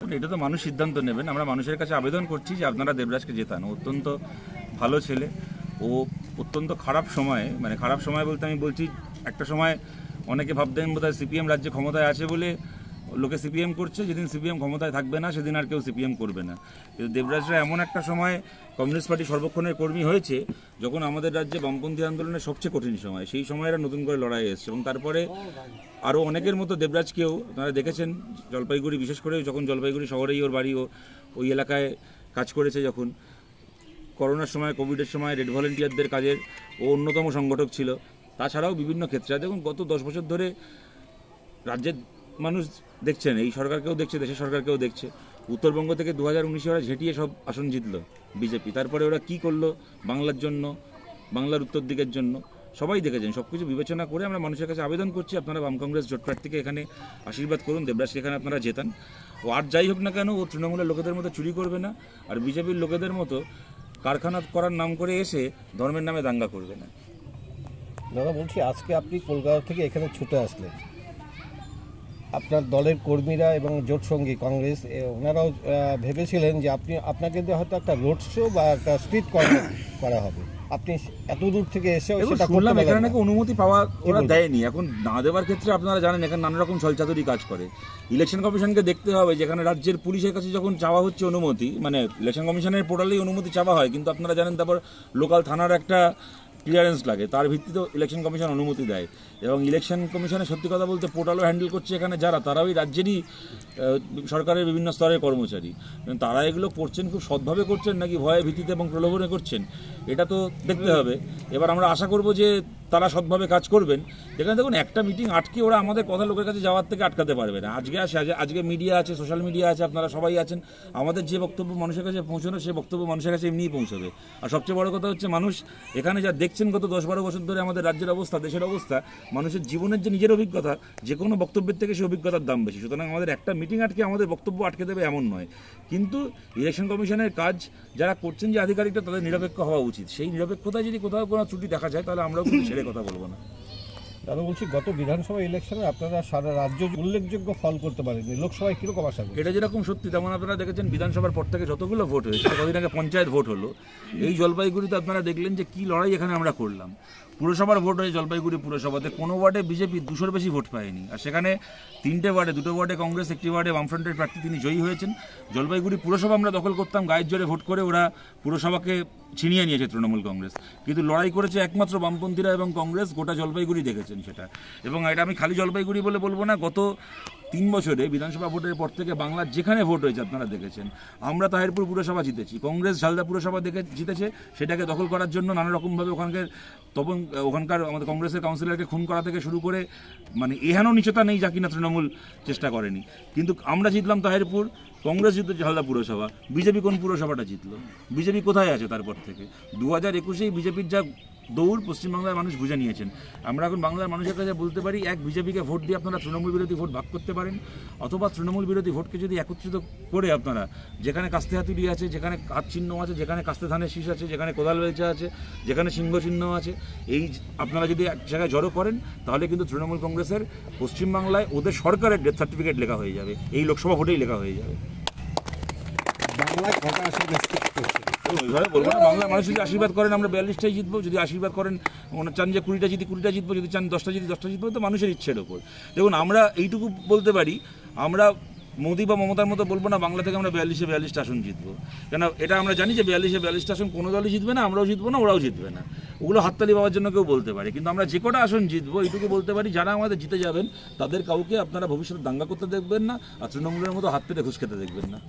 এটা তো মানুষ সিদ্ধান্ত নেবেন। আমরা মানুষের কাছে আবেদন করছি যে আপনারা দেবরাজকে জেতান। অত্যন্ত ভালো ছেলে। ও অত্যন্ত খারাপ সময়ে, মানে খারাপ সময় বলতে আমি বলছি একটা সময় অনেকে ভাবতেন বোধহয় সিপিএম রাজ্যে ক্ষমতায় আছে বলে লোকে সিপিএম করছে, যেদিন সিপিএম ক্ষমতায় থাকবে না সেদিন আর কেউ সিপিএম করবে না। কিন্তু দেবরাজরা এমন একটা সময় কমিউনিস্ট পার্টি সর্বক্ষণের কর্মী হয়েছে যখন আমাদের রাজ্যে বামপন্থী আন্দোলনের সবচেয়ে কঠিন সময়, সেই সময় এরা নতুন করে লড়াই এসছে। এবং তারপরে আরও অনেকের মতো দেবরাজকেও আপনারা দেখেছেন, জলপাইগুড়ি বিশেষ করে যখন জলপাইগুড়ি শহরেই ওর বাড়ি, ওই এলাকায় কাজ করেছে, যখন করোনার সময় কোভিডের সময় রেড ভলেন্টিয়ারদের কাজের ও অন্যতম সংগঠক ছিল। তাছাড়াও বিভিন্ন ক্ষেত্রে দেখুন গত 10 বছর ধরে রাজ্যের মানুষ দেখছেন, এই সরকারকেও দেখছে, দেশের সরকারকেও দেখছে। উত্তরবঙ্গ থেকে 2019-এ ওরা ঝেঁটিয়ে সব আসন জিতলো বিজেপি। তারপরে ওরা কি করলো বাংলার জন্য, বাংলার উত্তর দিকের জন্য সবাই দেখেছেন। সব কিছু বিবেচনা করে আমরা মানুষের কাছে আবেদন করছি আপনারা বাম কংগ্রেস জোট প্রার্থীকে এখানে আশীর্বাদ করুন, দেবরাজকে এখানে আপনারা জেতান। ও আর যাই হোক না কেন, ও তৃণমূলের লোকেদের মতো চুরি করবে না, আর বিজেপির লোকেদের মতো কারখানা করার নাম করে এসে ধর্মের নামে দাঙ্গা করবে না। দাদা বলছি, আজকে আপনি কলকাতা থেকে এখানে ছুটে আসলেন, আপনার দলের কর্মীরা এবং জোট সঙ্গী কংগ্রেস ওনারাও ভেবেছিলেন যে আপনাকে দিয়ে হয়তো একটা রোড শো বা একটা স্ট্রিট কর্নার করা হবে। আপনি এত দূর থেকে এসে শুনলাম এখানে নাকি অনুমতি পাওয়া ওরা দেয়নি। এখন না দেওয়ার ক্ষেত্রে আপনারা জানেন এখানে নানা রকম ছলচাতুরি কাজ করে। ইলেকশন কমিশনকে দেখতে হবে, যেখানে রাজ্যের পুলিশের কাছে যখন চাওয়া হচ্ছে অনুমতি, মানে ইলেকশন কমিশনের পোর্টালেই অনুমতি চাওয়া হয়, কিন্তু আপনারা জানেন তারপর লোকাল থানার একটা ক্লিয়ারেন্স লাগে, তার ভিত্তিতে ইলেকশন কমিশন অনুমতি দেয়। এবং ইলেকশন কমিশনের সত্যি কথা বলতে পোর্টালও হ্যান্ডেল করছে এখানে যারা, তারাও এই রাজ্যেরই সরকারের বিভিন্ন স্তরের কর্মচারী। তারা এগুলো করছেন খুব সৎভাবে করছেন নাকি ভয়ে ভীতিতে এবং প্রলোভনে করছেন, এটা তো দেখতে হবে। এবার আমরা আশা করব যে তারা সৎভাবে কাজ করবেন। যেখানে দেখুন একটা মিটিং আটকে ওরা আমাদের কথা লোকের কাছে যাওয়ার থেকে আটকাতে পারবে না। আজকে মিডিয়া আছে, সোশ্যাল মিডিয়া আছে, আপনারা সবাই আছেন। আমাদের যে বক্তব্য মানুষের কাছে পৌঁছানো, সে বক্তব্য মানুষের কাছে এমনিই পৌঁছবে। আর সবচেয়ে বড় কথা হচ্ছে, মানুষ এখানে যা দেখছেন গত 10-12 বছর ধরে আমাদের রাজ্যের অবস্থা, দেশের অবস্থা, মানুষের জীবনের যে নিজের অভিজ্ঞতা, যে কোনো বক্তব্যের থেকে সে অভিজ্ঞতার দাম বেশি। সুতরাং আমাদের একটা মিটিং আটকে আমাদের বক্তব্য আটকে দেবে এমন নয়। কিন্তু ইলেকশন কমিশনের কাজ যারা করছেন, যে আধিকারিকরা, তাদের নিরপেক্ষ হওয়া উচিত। সেই নিরপেক্ষতায় যদি কোথাও কোনো ত্রুটি দেখা যায় তাহলে আমরাও কিন্তু ছেড়ে কথা বলবো না। দাদা বলছি, গত বিধানসভা ইলেকশনে আপনারা সারা রাজ্য উল্লেখযোগ্য ফল করতে পারেননি, লোকসভায় কীরকম আশা করেন? এটা যেরকম সত্যি, তেমন আপনারা দেখেছেন বিধানসভার পর থেকে যতগুলো ভোট হয়েছে, কদিন আগে পঞ্চায়েত ভোট হলো, এই জলপাইগুড়িতে আপনারা দেখলেন যে কী লড়াই এখানে আমরা করলাম। পুরসভার ভোট হয়েছে জলপাইগুড়ি পুরসভাতে, কোনো ওয়ার্ডে বিজেপি 200-র বেশি ভোট পায়নি। আর সেখানে 3টে ওয়ার্ডে, 2টো ওয়ার্ডে কংগ্রেস, 1টি ওয়ার্ডে বামফ্রন্টের প্রার্থী তিনি জয়ী হয়েছেন। জলপাইগুড়ি পুরসভা আমরা দখল করতাম, গায়ের জোরে ভোট করে ওরা পুরসভাকে ছিনিয়ে নিয়েছে তৃণমূল কংগ্রেস। কিন্তু লড়াই করেছে একমাত্র বামপন্থীরা এবং কংগ্রেস, গোটা জলপাইগুড়ি দেখেছেন সেটা। এবং এটা আমি খালি জলপাইগুড়ি বলে বলবো না, গত 3 বছরে বিধানসভা ভোটের পর থেকে বাংলার যেখানে ভোট হয়েছে আপনারা দেখেছেন। আমরা তাহিরপুর পুরসভা জিতেছি, কংগ্রেস ঝালদা পুরসভা জিতেছে, সেটাকে দখল করার জন্য নানা রকমভাবে ওখানকার আমাদের কংগ্রেসের কাউন্সিলরকে খুন করা থেকে শুরু করে, মানে এহেন নিচতা নেই যা কিনা তৃণমূল চেষ্টা করেনি। কিন্তু আমরা জিতলাম তাহিরপুর, কংগ্রেস জিতল ঝালদা পুরসভা, বিজেপি কোন পুরসভাটা জিতলো? বিজেপি কোথায় আছে তারপর থেকে? 2021-এই বিজেপির যা দৌড় পশ্চিমবাংলার মানুষ বুঝে নিয়েছেন। আমরা এখন বাংলার মানুষের কাছে বলতে পারি, এক বিজেপিকে ভোট দিয়ে আপনারা তৃণমূল বিরোধী ভোট ভাগ করতে পারেন, অথবা তৃণমূল বিরোধী ভোটকে যদি একত্রিত করে আপনারা, যেখানে কাস্তে হাতুড়ি আছে, যেখানে হাত চিহ্ন আছে, যেখানে কাস্তে ধানের শীষ আছে, যেখানে কোদাল বেলচা আছে, যেখানে সিংহ চিহ্ন আছে, এই আপনারা যদি এক জায়গায় জড়ো করেন, তাহলে কিন্তু তৃণমূল কংগ্রেসের পশ্চিমবাংলায় ওদের সরকারের ডেথ সার্টিফিকেট লেখা হয়ে যাবে, এই লোকসভা ভোটেই লেখা হয়ে যাবে। বাংলায় কটা আসন ওইভাবে বলবো না, বাংলার মানুষ যদি আশীর্বাদ করেন আমরা 42টাই জিতবো, যদি আশীর্বাদ করেন চান যে 20টা জিতি 20টা জিতবো, যদি চান 10টা জিতি 10টা জিতবো, তো মানুষের ইচ্ছের ওপর। দেখুন, আমরা এইটুকু বলতে পারি, আমরা মোদি বা মমতার মতো বলবো না বাংলা থেকে আমরা 42-এ 42টা আসন জিতবো। কেন এটা আমরা জানি যে 42-এ 42টা আসন কোনো দলই জিতবে না, আমরাও জিতবো না, ওরাও জিতবে না। ওগুলো হাততালি পাওয়ার জন্য কেউ বলতে পারে, কিন্তু আমরা যে কটা আসন জিতবো এইটুকু বলতে পারি, যারা আমাদের জিতে যাবেন তাদের কাউকে আপনারা ভবিষ্যতে দাঙ্গা করতে দেখবেন না, আর তৃণমূলের মতো হাত পেতে ঘুষ খেতে দেখবেন না।